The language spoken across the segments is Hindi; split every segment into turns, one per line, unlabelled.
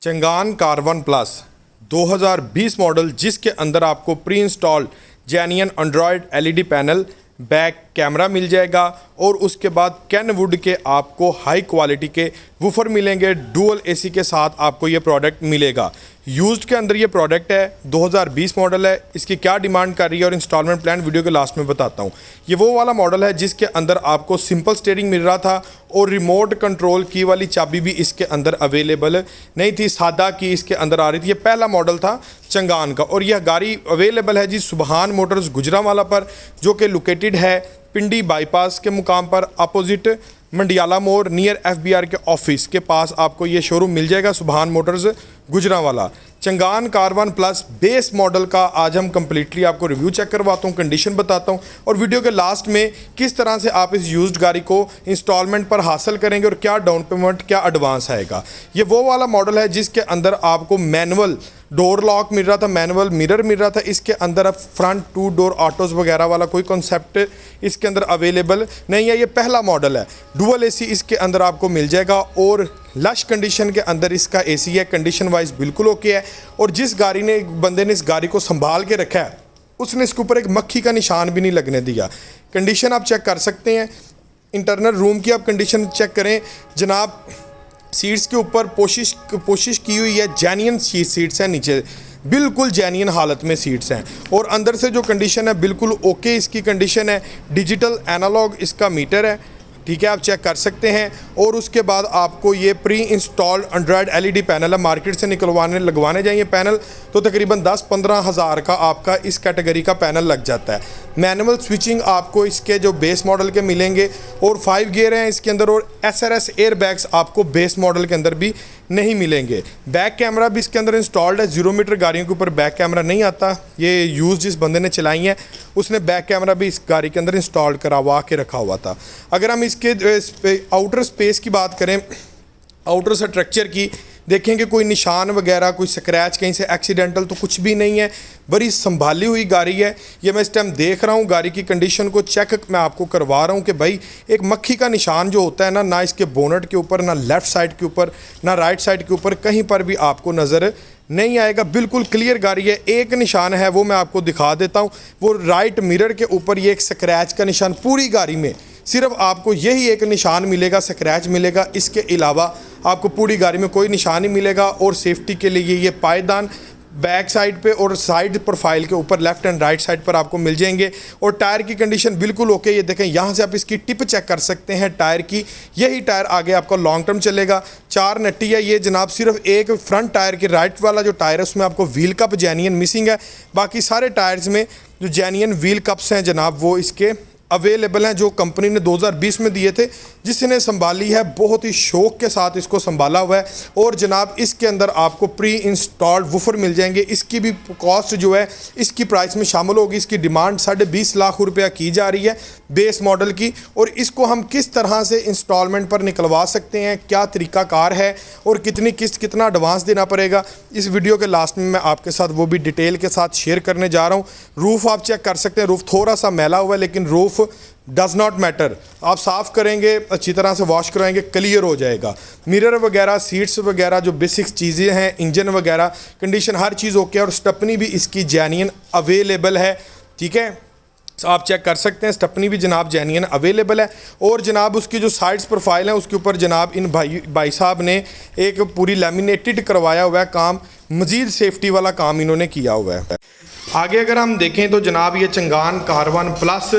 चंगान कार1 प्लस 2020 मॉडल, जिसके अंदर आपको pre installed genuine Android LED panel, back camera मिल जाएगा और उसके बाद कैनवुड के आपको हाई क्वालिटी के वूफर मिलेंगे। डुअल एसी के साथ आपको ये प्रोडक्ट मिलेगा। यूज्ड के अंदर ये प्रोडक्ट है, 2020 मॉडल है। इसकी क्या डिमांड कर रही है और इंस्टॉलमेंट प्लान वीडियो के लास्ट में बताता हूँ। ये वो वाला मॉडल है जिसके अंदर आपको सिंपल स्टीयरिंग मिल रहा था और रिमोट कंट्रोल की वाली चाबी भी इसके अंदर अवेलेबल नहीं थी, सादा की इसके अंदर आ रही थी। ये पहला मॉडल था चंगान का और यह गाड़ी अवेलेबल है जी सुबहान मोटर्स गुजरांवाला पर, जो कि लोकेटेड है पिंडी बाईपास के मुकाम पर, अपोजिट मंडियाला मोड़, नियर एफबीआर के ऑफिस के पास आपको ये शोरूम मिल जाएगा, सुबहान Motors Gujranwala. Changan कार1 plus base model का आज हम कंप्लीटली आपको रिव्यू चेक करवाता हूँ, कंडीशन बताता हूँ और वीडियो के लास्ट में किस तरह से आप इस यूज्ड गाड़ी को इंस्टॉलमेंट पर हासिल करेंगे और क्या डाउन पेमेंट, क्या एडवांस आएगा। ये वो वाला मॉडल है जिसके अंदर आपको मैनुअल डोर लॉक मिल रहा था, मैनुअल मिरर मिल रहा था। इसके अंदर अब फ्रंट 2 डोर ऑटोज़ वगैरह वाला कोई कॉन्सेप्ट इसके अंदर अवेलेबल नहीं है। ये पहला मॉडल है। डुअल एसी इसके अंदर आपको मिल जाएगा और लश कंडीशन के अंदर इसका एसी है। कंडीशन वाइज बिल्कुल ओके है। और जिस गाड़ी ने बंदे ने इस गाड़ी को संभाल के रखा है उसने इसके ऊपर एक मक्खी का निशान भी नहीं लगने दिया। कंडीशन आप चेक कर सकते हैं। इंटरनल रूम की आप कंडीशन चेक करें जनाब। सीट्स के ऊपर पोशिश की हुई है, जेन्युइन सीट्स हैं, नीचे बिल्कुल जेन्युइन हालत में सीट्स हैं और अंदर से जो कंडीशन है बिल्कुल ओके इसकी कंडीशन है। डिजिटल एनालॉग इसका मीटर है, ठीक है, आप चेक कर सकते हैं। और उसके बाद आपको ये pre installed Android LED panel है, मार्केट से लगवाने जाइए पैनल तो तकरीबन 10-15 हज़ार का आपका इस कैटेगरी का पैनल लग जाता है। मैनुअल स्विचिंग आपको इसके जो बेस मॉडल के मिलेंगे और 5 गियर हैं इसके अंदर और SRS एयर बैग्स आपको बेस मॉडल के अंदर भी नहीं मिलेंगे। बैक कैमरा भी इसके अंदर इंस्टॉल्ड है। 0 मीटर गाड़ियों के ऊपर बैक कैमरा नहीं आता। ये यूज़ जिस बंदे ने चलाई है उसने बैक कैमरा भी इस गाड़ी के अंदर इंस्टॉल करवा के रखा हुआ था। अगर हम इसके आउटर स्पेस की बात करें, आउटर स्ट्रक्चर की देखेंगे, कोई निशान वगैरह, कोई स्क्रैच कहीं से एक्सीडेंटल तो कुछ भी नहीं है। बड़ी संभाली हुई गाड़ी है। ये मैं इस टाइम देख रहा हूँ गाड़ी की कंडीशन को चेक मैं आपको करवा रहा हूँ कि भाई एक मक्खी का निशान जो होता है ना इसके बोनट के ऊपर, ना लेफ़्ट साइड के ऊपर, ना राइट साइड के ऊपर, कहीं पर भी आपको नज़र नहीं आएगा। बिल्कुल क्लियर गाड़ी है। एक निशान है वो मैं आपको दिखा देता हूँ, वो राइट मिरर के ऊपर ये एक स्क्रैच का निशान। पूरी गाड़ी में सिर्फ आपको यही एक निशान मिलेगा, स्क्रैच मिलेगा। इसके अलावा आपको पूरी गाड़ी में कोई निशान नहीं मिलेगा। और सेफ्टी के लिए ये पायदान बैक साइड पे और साइड प्रोफाइल के ऊपर लेफ्ट एंड राइट साइड पर आपको मिल जाएंगे। और टायर की कंडीशन बिल्कुल ओके। ये देखें, यहाँ से आप इसकी टिप चेक कर सकते हैं टायर की। यही टायर आगे आपका लॉन्ग टर्म चलेगा। 4 नट्टी है ये जनाब। सिर्फ एक फ्रंट टायर की राइट वाला जो टायर है उसमें आपको व्हील कप जेन्युइन मिसिंग है। बाकी सारे टायर्स में जो जेन्युइन व्हील कप्स हैं जनाब वो इसके अवेलेबल हैं, जो कंपनी ने 2020 में दिए थे। जिसने संभाली है बहुत ही शौक के साथ इसको संभाला हुआ है। और जनाब इसके अंदर आपको प्री इंस्टॉल्ड वूफर मिल जाएंगे। इसकी भी कॉस्ट जो है इसकी प्राइस में शामिल होगी। इसकी डिमांड 20.5 लाख रुपया की जा रही है बेस मॉडल की। और इसको हम किस तरह से इंस्टॉलमेंट पर निकलवा सकते हैं, क्या तरीक़ाकार है और कितनी किस्त, कितना एडवांस देना पड़ेगा, इस वीडियो के लास्ट में मैं आपके साथ वो भी डिटेल के साथ शेयर करने जा रहा हूँ। रूफ़ आप चेक कर सकते हैं। रूफ़ थोड़ा सा मैला हुआ है लेकिन रूफ़ डज़ नॉट मैटर। आप साफ़ करेंगे, अच्छी तरह से वॉश कराएंगे, क्लियर हो जाएगा। मिरर वगैरह, सीट्स वगैरह जो बेसिक चीज़ें हैं, इंजन वगैरह कंडीशन हर चीज़ ओके है। और स्टेपनी भी इसकी जेन्युइन अवेलेबल है, ठीक है, आप चेक कर सकते हैं। स्टेपनी भी जनाब जेन्युइन अवेलेबल है। और जनाब उसकी जो साइड्स प्रोफाइल है उसके ऊपर जनाब इन भाई साहब ने एक पूरी लैमिनेटेड करवाया हुआ है काम। मज़ीद सेफ्टी वाला काम इन्होंने किया हुआ है। आगे अगर हम देखें तो जनाब ये चंगान कार1 प्लस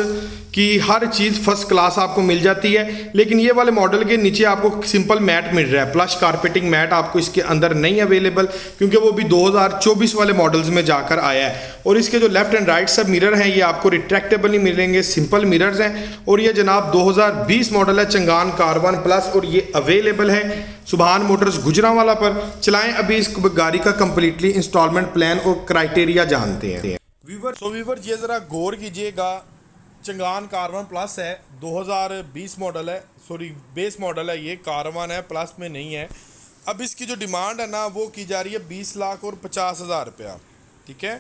की हर चीज़ फर्स्ट क्लास आपको मिल जाती है। लेकिन ये वाले मॉडल के नीचे आपको सिंपल मैट मिल रहा है। प्लस कारपेटिंग मैट आपको इसके अंदर नहीं अवेलेबल, क्योंकि वो भी 2024 वाले मॉडल्स में जाकर आया है। और इसके जो लेफ्ट एंड राइट सब मिरर हैं ये आपको रिट्रैक्टेबल नहीं मिलेंगे, सिंपल मिरर्स हैं। और ये जनाब 2020 मॉडल है चंगान कार1 प्लस और ये अवेलेबल है सुबहान मोटर्स गुजरांवाला पर। चलाएं अभी इस गाड़ी का कंप्लीटली इंस्टॉलमेंट प्लान और क्राइटेरिया जानते हैं। वीवर ये ज़रा गौर कीजिएगा। चंगान कार1 प्लस है, 2020 मॉडल है, सॉरी बेस मॉडल है, ये कार1 है, प्लस में नहीं है। अब इसकी जो डिमांड है ना वो की जा रही है 20 लाख और 50 हज़ार रुपया, ठीक है।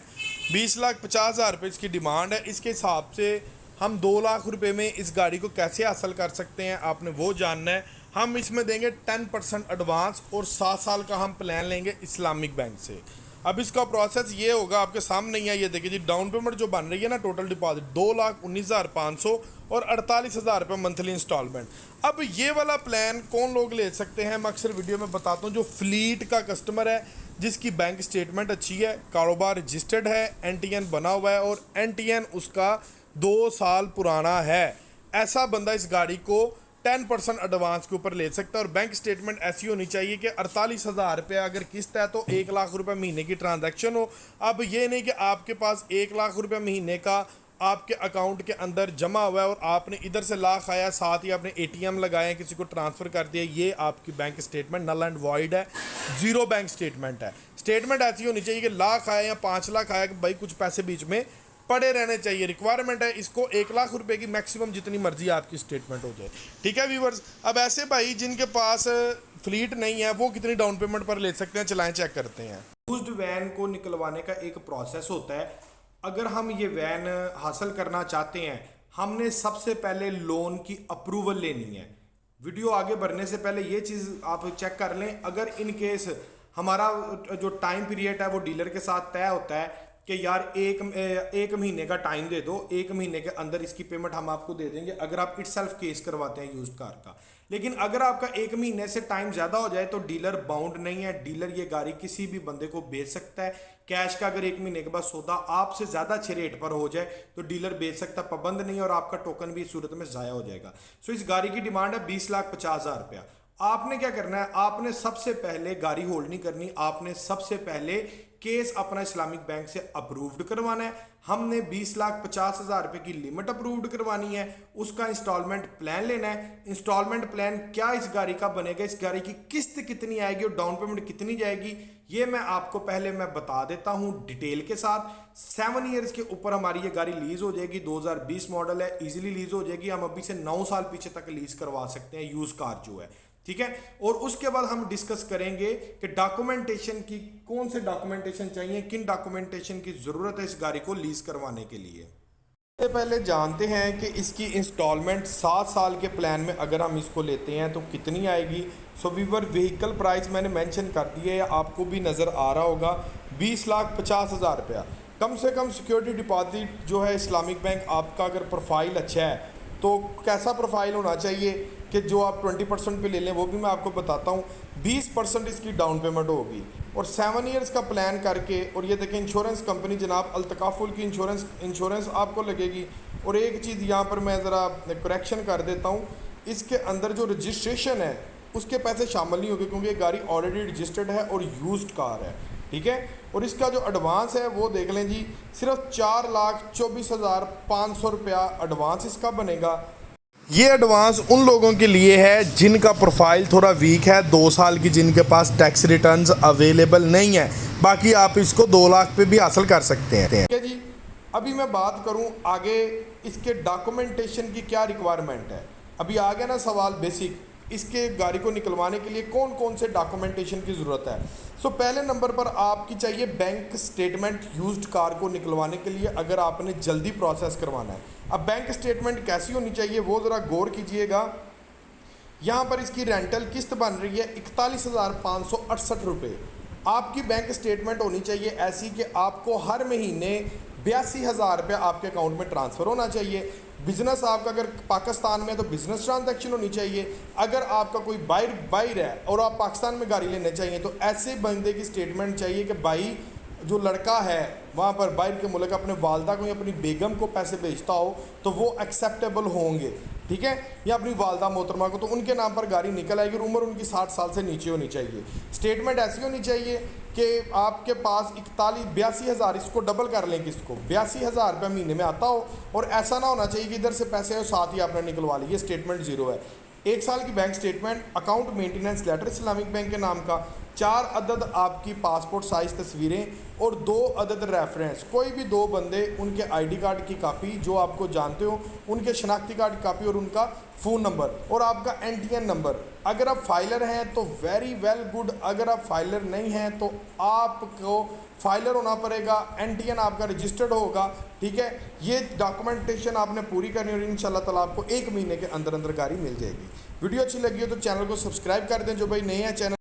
20 लाख 50 हज़ार रुपये इसकी डिमांड है। इसके हिसाब से हम 2 लाख रुपए में इस गाड़ी को कैसे हासिल कर सकते हैं आपने वो जानना है। हम इसमें देंगे 10% एडवांस और 7 साल का हम प्लान लेंगे इस्लामिक बैंक से। अब इसका प्रोसेस ये होगा, आपके सामने ही है, ये देखिए जी, डाउन पेमेंट जो बन रही है ना, टोटल डिपॉजिट 2,19,500 और 48,000 रुपये मंथली इंस्टॉलमेंट। अब ये वाला प्लान कौन लोग ले सकते हैं, मैं अक्सर वीडियो में बताता हूँ, जो फ्लीट का कस्टमर है, जिसकी बैंक स्टेटमेंट अच्छी है, कारोबार रजिस्टर्ड है, NTN बना हुआ है और NTN उसका 2 साल पुराना है, ऐसा बंदा इस गाड़ी को 10% एडवांस के ऊपर ले सकता है। और बैंक स्टेटमेंट ऐसी होनी चाहिए कि 48,000 रुपये अगर किस्त है तो 1 लाख रुपये महीने की ट्रांजैक्शन हो। अब ये नहीं कि आपके पास 1 लाख रुपये महीने का आपके अकाउंट के अंदर जमा हुआ है और आपने इधर से लाख आया, साथ ही आपने ATM लगाए, किसी को ट्रांसफ़र कर दिया, ये आपकी bank statement null and void है, ज़ीरो बैंक स्टेटमेंट है। स्टेटमेंट ऐसी होनी चाहिए कि लाख आया या 5 लाख आया कि भाई कुछ पैसे बीच में पड़े रहने चाहिए। रिक्वायरमेंट है इसको 1 लाख रुपए की मैक्सिमम जितनी मर्जी आपकी स्टेटमेंट हो जाए, ठीक है व्यूवर्स। अब ऐसे भाई जिनके पास फ्लीट नहीं है वो कितनी डाउन पेमेंट पर ले सकते हैं, चलाएं चेक करते हैं। यूज्ड वैन को निकलवाने का एक प्रोसेस होता है। अगर हम ये वैन हासिल करना चाहते हैं, हमने सबसे पहले लोन की अप्रूवल लेनी है। वीडियो आगे बढ़ने से पहले ये चीज़ आप चेक कर लें, अगर इन केस हमारा जो टाइम पीरियड है वो डीलर के साथ तय होता है कि यार एक महीने का टाइम दे दो, 1 महीने के अंदर इसकी पेमेंट हम आपको दे देंगे, अगर आप इटसेल्फ केस करवाते हैं यूज्ड कार का। लेकिन अगर आपका 1 महीने से टाइम ज़्यादा हो जाए तो डीलर बाउंड नहीं है, डीलर ये गाड़ी किसी भी बंदे को बेच सकता है। कैश का अगर 1 महीने के बाद सौदा आपसे ज़्यादा अच्छे रेट पर हो जाए तो डीलर बेच सकता, पाबंद नहीं, और आपका टोकन भी इस सूरत में ज़ाया हो जाएगा। सो इस गाड़ी की डिमांड है 20,50,000 रुपया। आपने क्या करना है, आपने सबसे पहले गाड़ी होल्ड नहीं करनी, आपने सबसे पहले केस अपना इस्लामिक बैंक से अप्रूव्ड करवाना है। हमने 20,50,000 रुपए की लिमिट अप्रूव्ड करवानी है, उसका इंस्टॉलमेंट प्लान लेना है। इंस्टॉलमेंट प्लान क्या इस गाड़ी का बनेगा, इस गाड़ी की किस्त कितनी आएगी और डाउन पेमेंट कितनी जाएगी, ये मैं आपको पहले मैं बता देता हूं डिटेल के साथ। 7 ईयर्स के ऊपर हमारी ये गाड़ी लीज हो जाएगी, 2020 मॉडल है, इजीली लीज हो जाएगी। हम अभी से 9 साल पीछे तक लीज करवा सकते हैं यूज कार जो है, ठीक है। और उसके बाद हम डिस्कस करेंगे कि डॉक्यूमेंटेशन की, कौन से डॉक्यूमेंटेशन चाहिए, किन डॉक्यूमेंटेशन की जरूरत है इस गाड़ी को लीज करवाने के लिए। सबसे पहले जानते हैं कि इसकी इंस्टॉलमेंट 7 साल के प्लान में अगर हम इसको लेते हैं तो कितनी आएगी। सो वीवर व्हीकल प्राइस मैंने मेंशन कर दिया है, आपको भी नज़र आ रहा होगा, 20,50,000 रुपया। कम से कम सिक्योरिटी डिपॉजिट जो है इस्लामिक बैंक आपका, अगर प्रोफाइल अच्छा है तो कैसा प्रोफाइल होना चाहिए कि जो आप 20% पे ले लें, वो भी मैं आपको बताता हूँ। 20% इसकी डाउन पेमेंट होगी और 7 ईयर्स का प्लान करके, और ये देखें इंश्योरेंस कंपनी जनाब अल्तकाफुल की इंश्योरेंस आपको लगेगी। और एक चीज़ यहाँ पर मैं ज़रा करेक्शन कर देता हूँ, इसके अंदर जो रजिस्ट्रेशन है उसके पैसे शामिल नहीं होंगे क्योंकि ये गाड़ी ऑलरेडी रजिस्टर्ड है और यूज्ड कार है, ठीक है। और इसका जो एडवांस है वो देख लें जी, सिर्फ 4,24,500 रुपया एडवांस इसका बनेगा। ये एडवांस उन लोगों के लिए है जिनका प्रोफाइल थोड़ा वीक है, 2 साल की, जिनके पास टैक्स रिटर्न्स अवेलेबल नहीं है। बाकी आप इसको 2 लाख पे भी हासिल कर सकते हैं, ठीक है जी। अभी मैं बात करूं आगे इसके डॉक्यूमेंटेशन की क्या रिक्वायरमेंट है। अभी आ गया ना सवाल बेसिक, इसके गाड़ी को निकलवाने के लिए कौन कौन से डॉक्यूमेंटेशन की ज़रूरत है। सो पहले नंबर पर आपकी चाहिए बैंक स्टेटमेंट यूज्ड कार को निकलवाने के लिए, अगर आपने जल्दी प्रोसेस करवाना है। अब बैंक स्टेटमेंट कैसी होनी चाहिए वो ज़रा गौर कीजिएगा। यहाँ पर इसकी रेंटल किस्त बन रही है 41,568 रुपये। आपकी बैंक स्टेटमेंट होनी चाहिए ऐसी कि आपको हर महीने 82,000 रुपये आपके अकाउंट में ट्रांसफ़र होना चाहिए। बिजनेस आपका अगर पाकिस्तान में है तो बिजनेस ट्रांजैक्शन होनी चाहिए। अगर आपका कोई बाहर है और आप पाकिस्तान में गाड़ी लेने चाहिए तो ऐसे बंदे की स्टेटमेंट चाहिए कि भाई जो लड़का है वहाँ पर बाहर के मुल्क अपने वालदा को या अपनी बेगम को पैसे भेजता हो तो वो एक्सेप्टेबल होंगे, ठीक है, या अपनी वालदा मोहतरमा को, तो उनके नाम पर गाड़ी निकल आएगी और उम्र उनकी 60 साल से नीचे होनी चाहिए। स्टेटमेंट ऐसी होनी चाहिए कि आपके पास 82,000, इसको डबल कर लें, किसको 82,000 रुपये महीने में आता हो, और ऐसा ना होना चाहिए कि इधर से पैसे हो साथ ही आपने निकलवा ली, ये स्टेटमेंट ज़ीरो है। 1 साल की bank statement, account maintenance letter Islamic bank के नाम का, 4 अदद आपकी पासपोर्ट साइज़ तस्वीरें और 2 अदद रेफरेंस, कोई भी 2 बंदे उनके आईडी कार्ड की कापी जो आपको जानते हो, उनके शनाख्ती कार्ड की कापी और उनका फ़ोन नंबर और आपका NTN नंबर। अगर आप फाइलर हैं तो वेरी वेल गुड, अगर आप फाइलर नहीं हैं तो आपको फाइलर होना पड़ेगा, NTN आपका रजिस्टर्ड होगा। ठीक है, ये डॉक्यूमेंटेशन आपने पूरी करनी और इंशाल्लाह ताला आपको 1 महीने के अंदर अंदर गाड़ी मिल जाएगी। वीडियो अच्छी लगी हो तो चैनल को सब्सक्राइब कर दें, जो भाई नए हैं चैनल